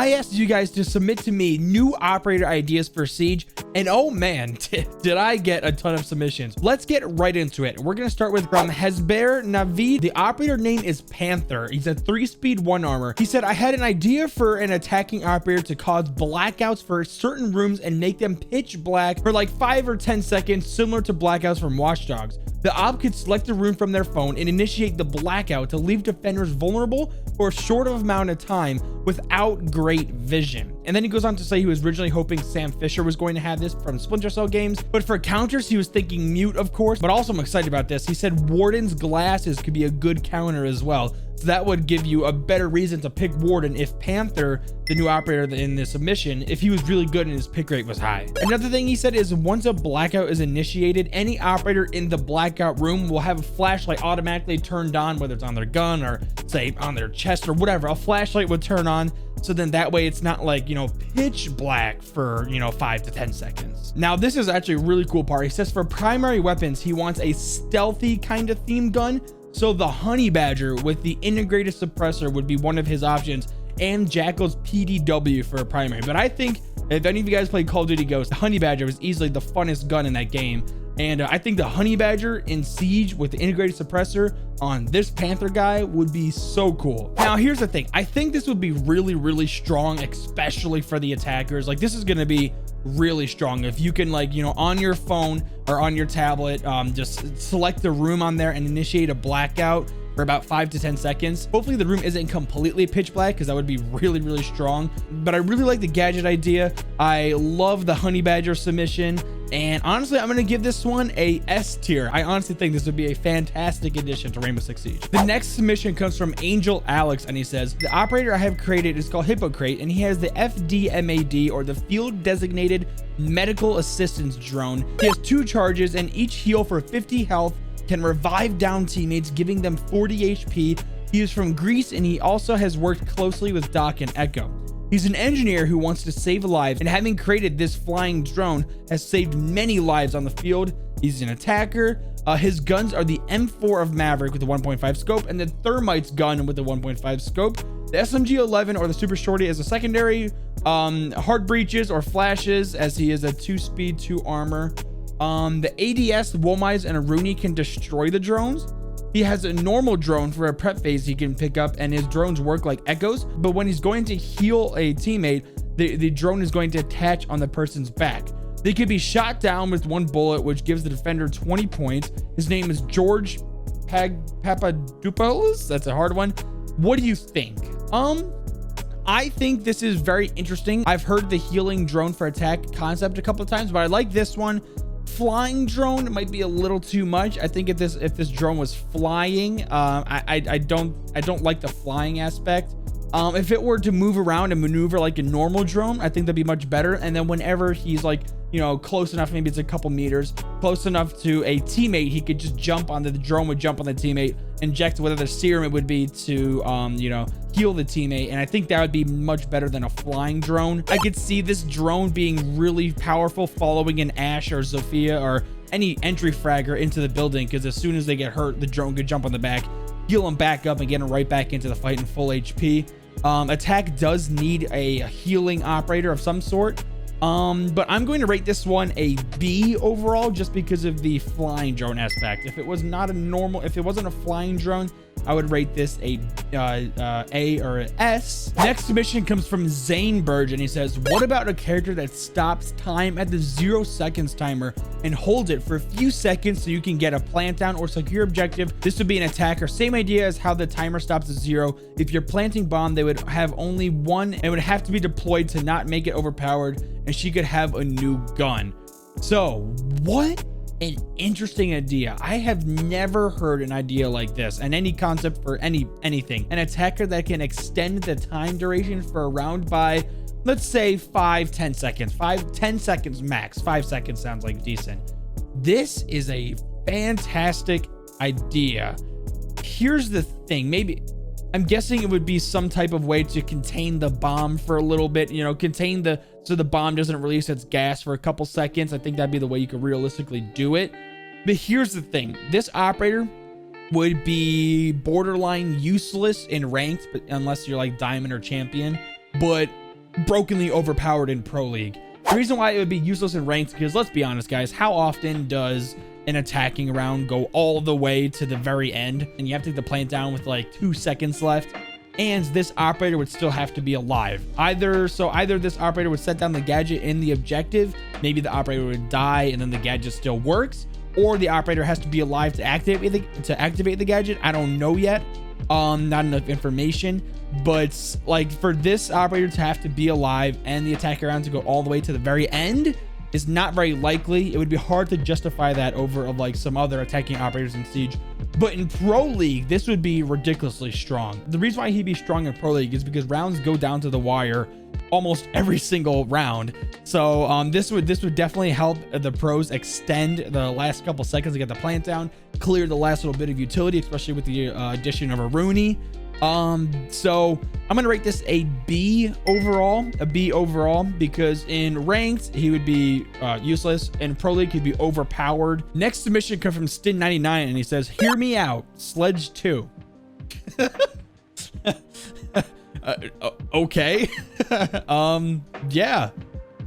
I asked you guys to submit to me new operator ideas for Siege, and oh man, did I get a ton of submissions. Let's get right into it. We're gonna start with from Hezber Navid. The operator name is Panther. He's a 3-speed 1 armor. He said, I had an idea for an attacking operator to cause blackouts for certain rooms and make them pitch black for like 5 or 10 seconds, similar to blackouts from Watch Dogs. The op could select a room from their phone and initiate the blackout to leave defenders vulnerable for a short amount of time without great vision. And then he goes on to say he was originally hoping Sam Fisher was going to have this from Splinter Cell games, but for counters he was thinking mute, of course. But also I'm excited about this. He said Warden's glasses could be a good counter as well. So that would give you a better reason to pick Warden if Panther, the new operator in the submission, if he was really good and his pick rate was high. Another thing he said is once a blackout is initiated, any operator in the blackout room will have a flashlight automatically turned on, whether it's on their gun or say on their chest or whatever. A flashlight would turn on, so then that way it's not like, you know, pitch black for, you know, 5 to 10 seconds. Now this is actually a really cool part. He says for primary weapons he wants a stealthy kind of theme gun, so the Honey Badger with the integrated suppressor would be one of his options, and Jackal's PDW for a primary. But I think if any of you guys played Call of Duty Ghosts, the Honey Badger was easily the funnest gun in that game. And I think the Honey Badger in Siege with the integrated suppressor on this Panther guy would be so cool. Now, here's the thing. I think this would be really, really strong, especially for the attackers. Like, this is going to be really strong. If you can, like, you know, on your phone or on your tablet, just select the room on there and initiate a blackout for about 5 to 10 seconds. Hopefully the room isn't completely pitch black, because that would be really, really strong. But I really like the gadget idea. I love the Honey Badger submission, and honestly I'm gonna give this one a S tier. I honestly think this would be a fantastic addition to Rainbow Six Siege. The next submission comes from Angel Alex, and he says the operator I have created is called Hippocrate, and he has the FDMAD, or the Field Designated Medical Assistance Drone. He has 2 charges, and each heal for 50 health, can revive down teammates, giving them 40 HP. He is from Greece, and he also has worked closely with Doc and Echo. He's an engineer who wants to save lives, and having created this flying drone has saved many lives on the field. He's an attacker. His guns are the M4 of Maverick with the 1.5 scope, and the Thermite's gun with the 1.5 scope. The SMG-11 or the Super Shorty as a secondary. Hard breaches or flashes, as he is a 2-speed 2 armor. The ADS, Womize, and Aruni can destroy the drones. He has a normal drone for a prep phase he can pick up, and his drones work like echoes, but when he's going to heal a teammate, the drone is going to attach on the person's back. They could be shot down with 1 bullet, which gives the defender 20 points. His name is George Papadopoulos. That's a hard one. What do you think? I think this is very interesting. I've heard the healing drone for attack concept a couple of times, but I like this one. Flying drone might be a little too much. I think if this drone was flying, I don't like the flying aspect. If it were to move around and maneuver like a normal drone, I think that'd be much better. And then whenever he's like, you know, close enough, maybe it's a couple meters, close enough to a teammate, he could just jump on the drone would jump on the teammate, inject whatever serum it would be to, you know, heal the teammate. And I think that would be much better than a flying drone. I could see this drone being really powerful following an Ashe or Zofia or any entry fragger into the building, because as soon as they get hurt, the drone could jump on the back, heal them back up, and get them right back into the fight in full HP. Attack does need a healing operator of some sort. But I'm going to rate this one a B overall, just because of the flying drone aspect. If it was not a normal, if it wasn't a flying drone, I would rate this a or an S. Next submission comes from Zane Burge, and he says, what about a character that stops time at the 0 seconds timer and holds it for a few seconds so you can get a plant down or secure objective? This would be an attacker. Same idea as how the timer stops at 0. If you're planting bomb, they would have only 1 and would have to be deployed to not make it overpowered, and she could have a new gun. So what an interesting idea. I have never heard an idea like this, and any concept for anything. An attacker that can extend the time duration for a round by, let's say, 5-10 seconds. 5-10 seconds max. 5 seconds sounds like decent. This is a fantastic idea. Here's the thing. Maybe I'm guessing it would be some type of way to contain the bomb for a little bit, you know, contain the, so the bomb doesn't release its gas for a couple seconds. I think that'd be the way you could realistically do it. But here's the thing. This operator would be borderline useless in ranked, but unless you're like diamond or champion. But brokenly overpowered in Pro League. The reason why it would be useless in ranked, because let's be honest, guys, how often does an attacking round go all the way to the very end and you have to take the plant down with like 2 seconds left, and this operator would still have to be alive? Either this operator would set down the gadget in the objective, maybe the operator would die and then the gadget still works, or the operator has to be alive to activate the gadget. I don't know yet. Not enough information, but like for this operator to have to be alive and the attacker round to go all the way to the very end is not very likely. It would be hard to justify that over like some other attacking operators in Siege. But in Pro League, this would be ridiculously strong. The reason why he'd be strong in Pro League is because rounds go down to the wire almost every single round. So this would definitely help the pros extend the last couple seconds to get the plant down, clear the last little bit of utility, especially with the addition of a Rooney. So I'm gonna rate this a B overall, because in ranked he would be useless. In Pro League he'd be overpowered. Next submission comes from Stin99 and he says, "Hear me out, Sledge 2." Okay. Yeah.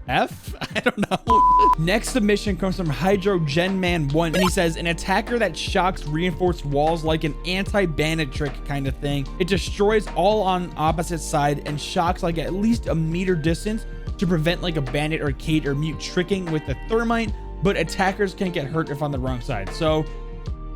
F? I don't know. Next submission comes from hydrogenman 1 and he says, "An attacker that shocks reinforced walls like an anti-bandit trick kind of thing. It destroys all on opposite side and shocks like at least a meter distance to prevent like a bandit or Kate or mute tricking with the thermite, but attackers can get hurt if on the wrong side." So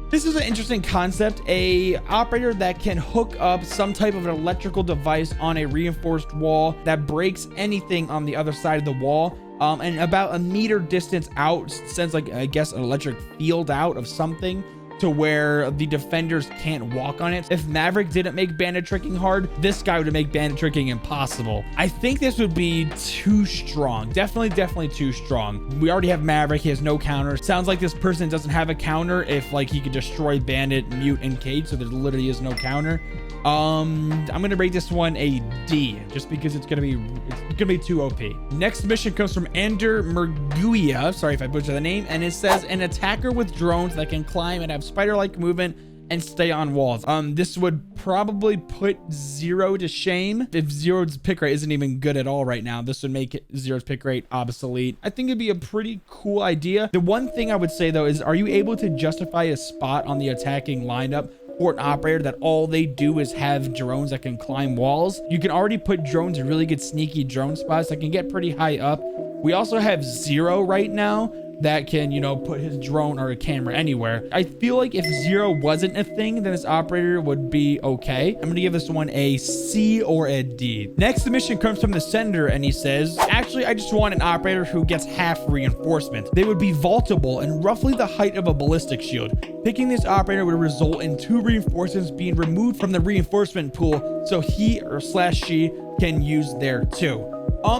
this is an interesting concept. A operator that can hook up some type of an electrical device on a reinforced wall that breaks anything on the other side of the wall, and about a meter distance out sends like, I guess, an electric field out of something to where the defenders can't walk on it. If Maverick didn't make bandit tricking hard, this guy would make bandit tricking impossible. I think this would be too strong. Definitely too strong. We already have Maverick. He has no counter. Sounds like this person doesn't have a counter if like he could destroy bandit, mute, and Cage, so there literally is no counter. I'm gonna rate this one a D, just because it's gonna be too OP. Next mission comes from Ander Merguia, sorry if I butchered the name, and it says, "An attacker with drones that can climb and have spider-like movement and stay on walls." This would probably put Zero to shame. If Zero's pick rate isn't even good at all right now, this would make Zero's pick rate obsolete. I think it'd be a pretty cool idea. The one thing I would say though is, are you able to justify a spot on the attacking lineup for an operator that all they do is have drones that can climb walls? You can already put drones in really good sneaky drone spots that can get pretty high up. We also have Zero right now that can, you know, put his drone or a camera anywhere. I feel like if Zero wasn't a thing, then this operator would be okay. I'm gonna give this one a C or a D. Next submission comes from the sender and he says, "Actually, I just want an operator who gets half reinforcement. They would be vaultable and roughly the height of a ballistic shield. Picking this operator would result in 2 reinforcements being removed from the reinforcement pool, so he or slash she can use there too."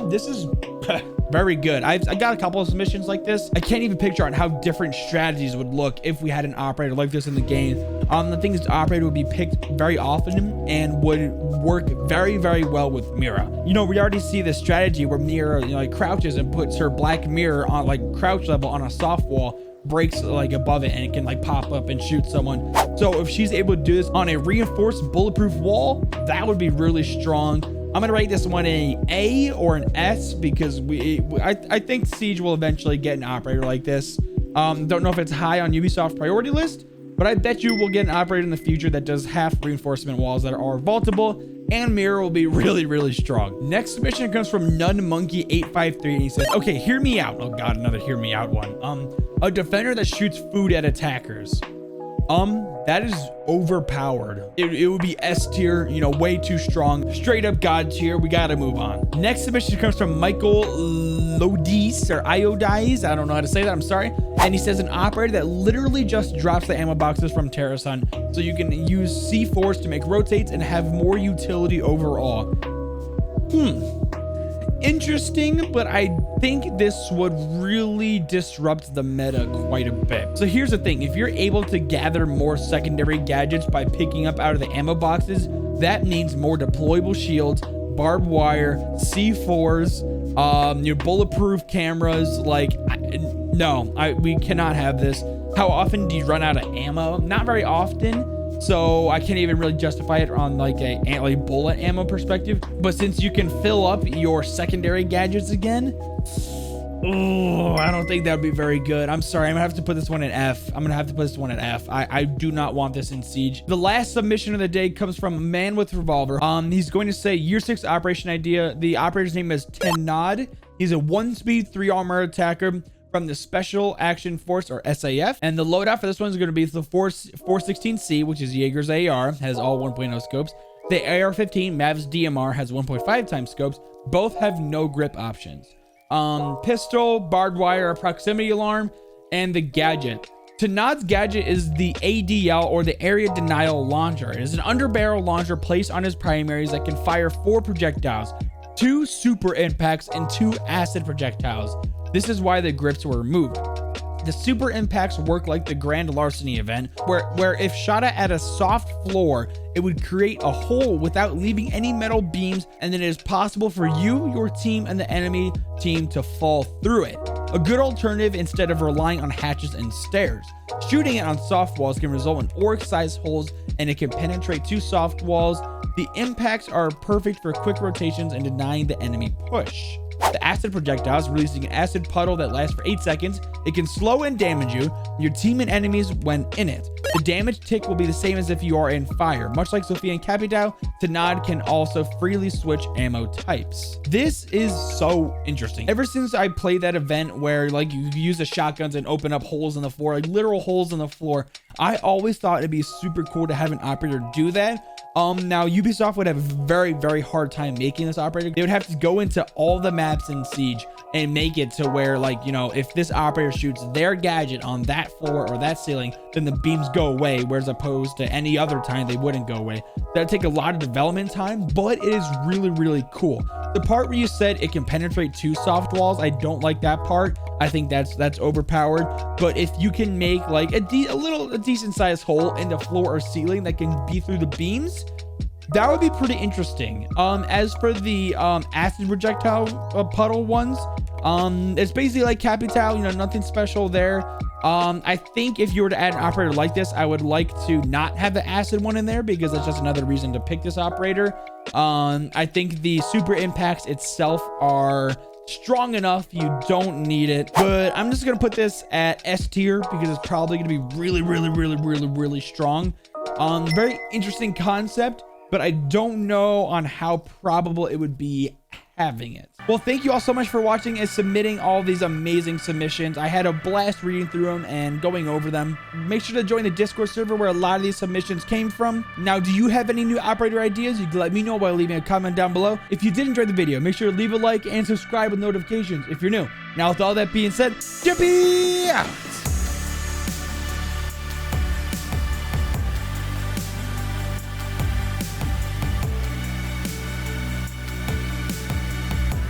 This is very good. I got a couple of submissions like this. I can't even picture on how different strategies would look if we had an operator like this in the game. The thing is, the operator would be picked very often and would work very well with Mira. You know, we already see this strategy where Mira, you know, like crouches and puts her black mirror on like crouch level on a soft wall, breaks like above it, and it can like pop up and shoot someone. So if she's able to do this on a reinforced bulletproof wall, that would be really strong. I'm gonna rate this one A or an S, because I think Siege will eventually get an operator like this. Don't know if it's high on Ubisoft priority list, but I bet you we'll get an operator in the future that does half reinforcement walls that are vaultable, and Mirror will be really strong. Next submission comes from NunMonkey853 and he says, "Okay, hear me out." Oh god, another hear me out one. A defender that shoots food at attackers. That is overpowered. It would be S tier, you know, way too strong. Straight up God tier. We gotta move on. Next submission comes from Michael Lodis or Iodize. I don't know how to say that. I'm sorry. And he says, "An operator that literally just drops the ammo boxes from Terrace Hunt, so you can use C4s to make rotates and have more utility overall." Interesting, but I think this would really disrupt the meta quite a bit. So here's the thing. If you're able to gather more secondary gadgets by picking up out of the ammo boxes, that means more deployable shields, barbed wire, C4s, your bulletproof cameras. Like, we cannot have this. How often do you run out of ammo? Not very often, so I can't even really justify it on like a bullet ammo perspective. But since you can fill up your secondary gadgets again, oh, I don't think that'd be very good. I'm sorry, I'm gonna have to put this one in F. I do not want this in Siege. The last submission of the day comes from a man with revolver. He's going to say year 6 operation idea. The operator's name is Tenad. He's a 1-speed 3-armor attacker from the Special Action Force, or SAF. And the loadout for this one is going to be the 416C, which is Jaeger's AR, has all 1.0 scopes. The AR-15 Mav's DMR has 1.5 times scopes. Both have no grip options. Pistol, barbed wire, proximity alarm, and the gadget. Tanad's gadget is the ADL, or the area denial launcher. It is an underbarrel launcher placed on his primaries that can fire 4 projectiles, 2 super impacts, and 2 acid projectiles. This is why the grips were removed. The super impacts work like the Grand Larceny event, where if shot at a soft floor, it would create a hole without leaving any metal beams, and then it is possible for you, your team, and the enemy team to fall through it. A good alternative instead of relying on hatches and stairs. Shooting it on soft walls can result in orc-sized holes, and it can penetrate 2 soft walls. The impacts are perfect for quick rotations and denying the enemy push. The acid projectiles, releasing an acid puddle that lasts for 8 seconds. It can slow and damage you, your team and enemies when in it. The damage tick will be the same as if you are in fire. Much like Sophia and Capital, Tanad can also freely switch ammo types. This is so interesting. Ever since I played that event where like you use the shotguns and open up holes in the floor, like literal holes in the floor, I always thought it'd be super cool to have an operator do that. Now Ubisoft would have a very, very hard time making this operator. They would have to go into all the maps in Siege and make it to where, like, you know, if this operator shoots their gadget on that floor or that ceiling, then the beams go away, whereas opposed to any other time they wouldn't go away. That'd take a lot of development time, but it is really, really cool. The part where you said it can penetrate 2 soft walls, I don't like that part. I think that's overpowered. But if you can make like a decent sized hole in the floor or ceiling that can be through the beams, that would be pretty interesting. As for the acid projectile puddle ones, it's basically like Capital, you know, nothing special there. I think if you were to add an operator like this, I would like to not have the acid one in there because that's just another reason to pick this operator. I think the super impacts itself are strong enough, you don't need it, but I'm just gonna put this at S tier because it's probably gonna be really strong. Very interesting concept, but I don't know on how probable it would be having it. Well, thank you all so much for watching and submitting all these amazing submissions. I had a blast reading through them and going over them. Make sure to join the Discord server where a lot of these submissions came from. Now, do you have any new operator ideas? You can let me know by leaving a comment down below. If you did enjoy the video, make sure to leave a like and subscribe with notifications if you're new. Now, with all that being said, Jippy!